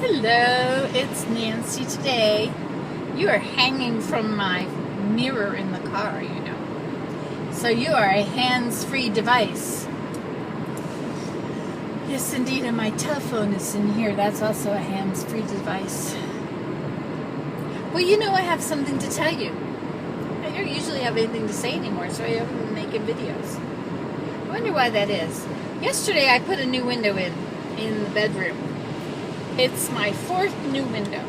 Hello, it's Nancy today. You are hanging from my mirror in the car, you know. So you are a hands-free device. Yes, indeed, and my telephone is in here. That's also a hands-free device. Well, you know, I have something to tell you. I don't usually have anything to say anymore, so I haven't been making videos. I wonder why that is. Yesterday, I put a new window in the bedroom. It's my fourth new window,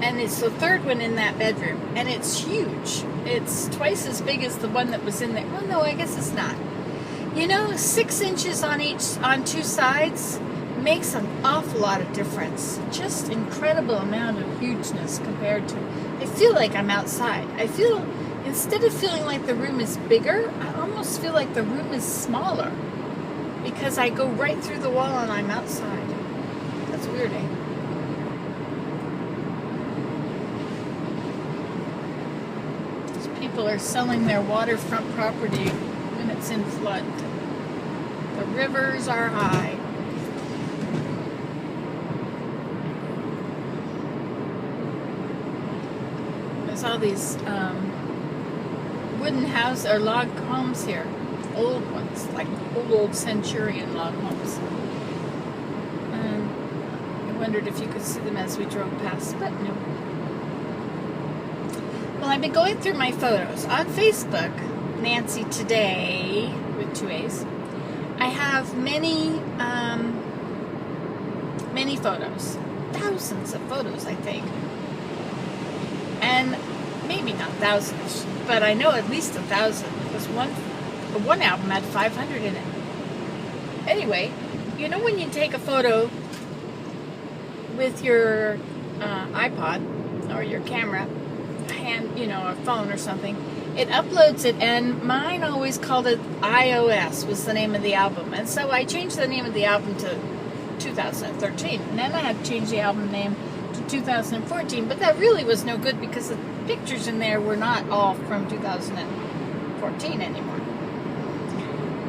and it's the third one in that bedroom, and it's huge. It's twice as big as the one that was in there. Well, no, I guess it's not. You know, 6 inches on two sides makes an awful lot of difference. Just incredible amount of hugeness compared to. I feel like I'm outside. I feel, instead of feeling like the room is bigger, I almost feel like the room is smaller because I go right through the wall and I'm outside. That's weird, eh? These people are selling their waterfront property when it's in flood. The rivers are high. There's all these wooden houses or log homes here. Old ones, like old centurion log homes. I wondered if you could see them as we drove past, but no. Well, I've been going through my photos on Facebook, Nancy Today, with 2 A's. I have many photos, thousands of photos, I think, and maybe not thousands, but I know at least 1,000. Because one album had 500 in it. Anyway, you know when you take a photo with your iPod or your camera, a phone or something, it uploads it, and mine always called it iOS was the name of the album, and so I changed the name of the album to 2013, and then I had to change the album name to 2014, but that really was no good because the pictures in there were not all from 2014 anymore.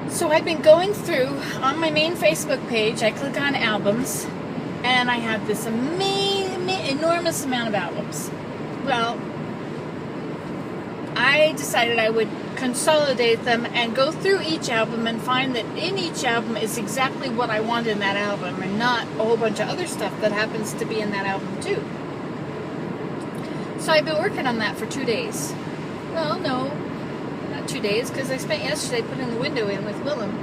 So I've been going through on my main Facebook page. I click on albums, and I have this enormous amount of albums. Well, I decided I would consolidate them and go through each album and find that in each album is exactly what I want in that album and not a whole bunch of other stuff that happens to be in that album too. So I've been working on that for 2 days. Well, no, not 2 days, because I spent yesterday putting the window in with Willem.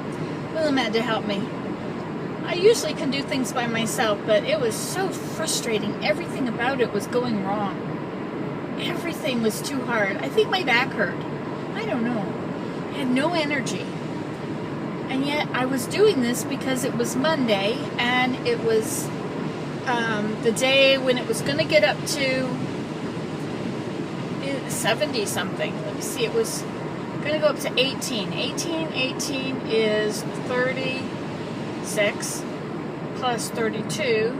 Willem had to help me. I usually can do things by myself, but it was so frustrating. Everything about it was going wrong. Everything was too hard. I think my back hurt. I don't know. I had no energy. And yet I was doing this because it was Monday, and it was the day when it was going to get up to 70 something. Let me see. It was going to go up to 18. 18 is 36 plus 32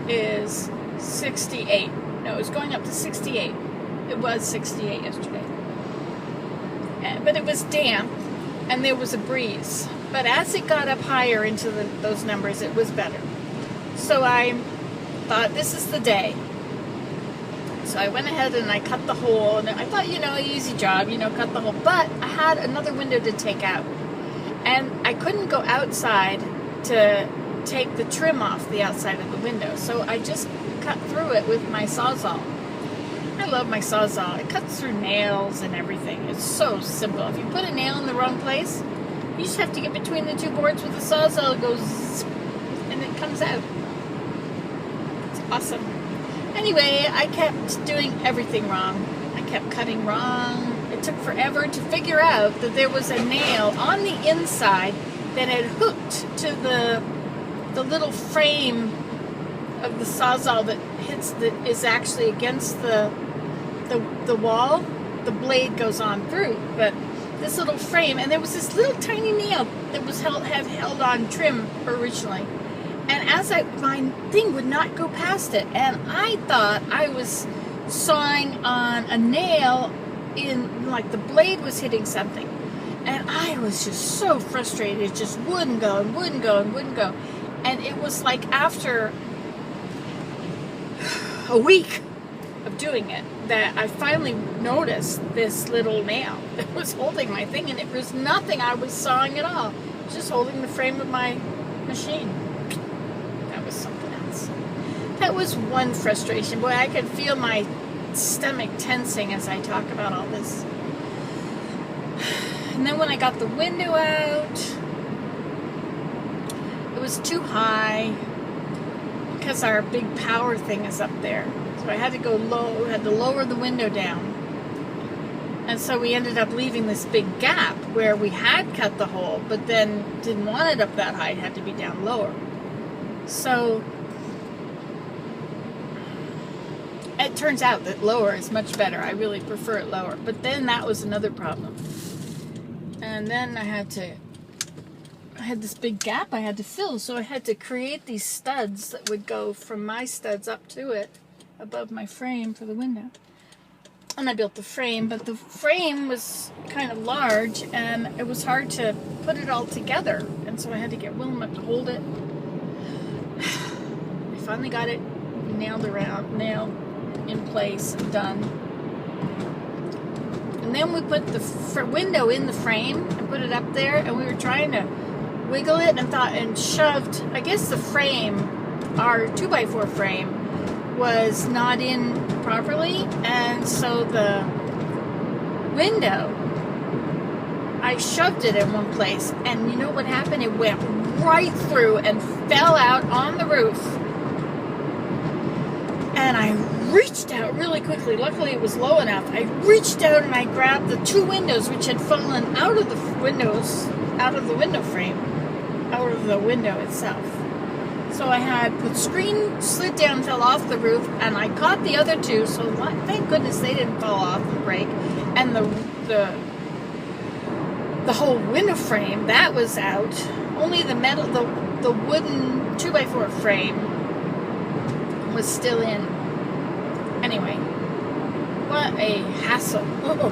is 68. No, it was going up to 68. It was 68 yesterday. But it was damp, and there was a breeze. But as it got up higher into those numbers, it was better. So I thought, this is the day. So I went ahead and I cut the hole, and I thought, easy job, cut the hole. But I had another window to take out, and I couldn't go outside to take the trim off the outside of the window. So I just cut through it with my Sawzall. I love my Sawzall. It cuts through nails and everything. It's so simple. If you put a nail in the wrong place, you just have to get between the two boards with the Sawzall. It goes zzz, and it comes out. It's awesome. Anyway, I kept doing everything wrong. I kept cutting wrong. It took forever to figure out that there was a nail on the inside that had hooked to the little frame of the Sawzall that is actually against the wall. The blade goes on through, but this little frame, and there was this little tiny nail that was held on trim originally, and my thing would not go past it, and I thought I was sawing on a nail like the blade was hitting something, and I was just so frustrated. It just wouldn't go and wouldn't go and wouldn't go, and it was like after a week of doing it that I finally noticed this little nail that was holding my thing, and it was nothing I was sawing at all. It was just holding the frame of my machine. That was something else. That was one frustration. Boy, I could feel my stomach tensing as I talk about all this. And then when I got the window out, it was too high because our big power thing is up there. So I had to go low, had to lower the window down. And so we ended up leaving this big gap where we had cut the hole, but then didn't want it up that high. It had to be down lower. So it turns out that lower is much better. I really prefer it lower. But then that was another problem. And then I had this big gap I had to fill, so I had to create these studs that would go from my studs up to it, above my frame for the window. And I built the frame, but the frame was kind of large, and it was hard to put it all together, and so I had to get Willem up to hold it. I finally got it nailed in place and done. And then we put the window in the frame and put it up there, and we were trying to wiggle it and shoved, I guess the frame, our 2x4 frame, was not in properly, and so the window, I shoved it in one place, and you know what happened? It went right through and fell out on the roof. And I reached out really quickly. Luckily it was low enough. I reached out and I grabbed the two windows which had fallen out of the window frame, out of the window itself. So I had the screen slid down, fell off the roof, and I caught the other two, so thank goodness they didn't fall off and break. And the whole window frame, that was out. Only the metal, the wooden 2x4 frame was still in. Anyway, what a hassle.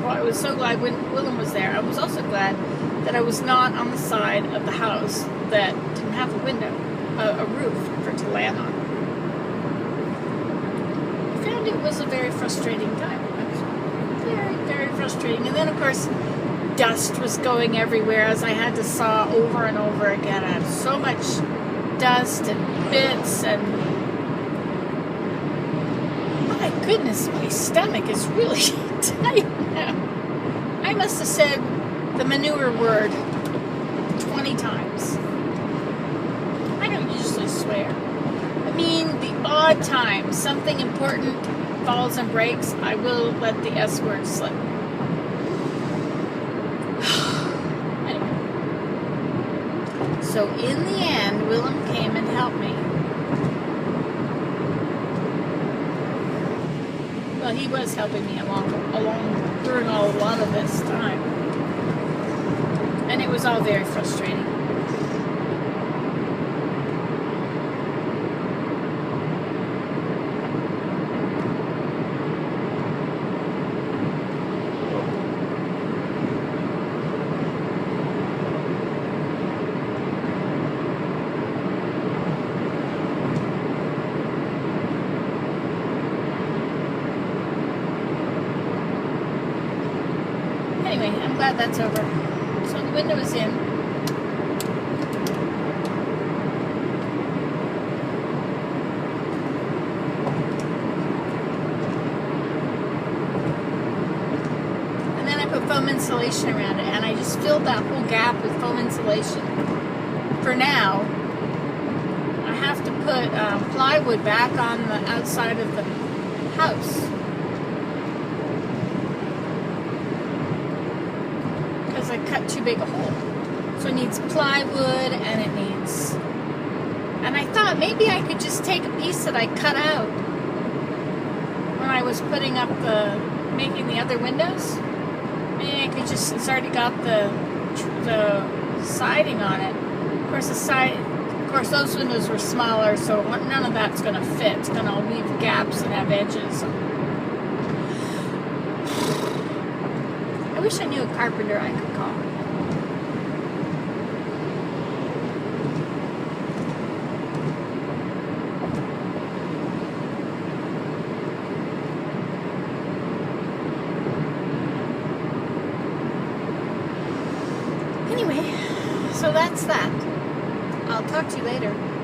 I was so glad when Willem was there. I was also glad that I was not on the side of the house that didn't have a window, a roof for it to land on. I found it was a very frustrating time. Very, very frustrating. And then, of course, dust was going everywhere as I had to saw over and over again. I had so much dust and bits, and my goodness, my stomach is really tight now. I must have said the manure word 20 times. I don't usually swear. I mean, the odd time something important falls and breaks, I will let the S word slip. Anyway. So in the end, Willem came and helped me. Well, he was helping me along during a lot of this time. And it was all very frustrating. Anyway, I'm glad that's over. So the window is in. And then I put foam insulation around it, and I just filled that whole gap with foam insulation. For now, I have to put plywood back on the outside of the house. I cut too big a hole. So it needs plywood, and it needs... And I thought maybe I could just take a piece that I cut out when I was putting up making the other windows. Maybe I could just, it's already got the siding on it. Of course those windows were smaller, so none of that's going to fit. It's going to leave gaps and have edges. I wish I knew a carpenter I could call. Anyway, so that's that. I'll talk to you later.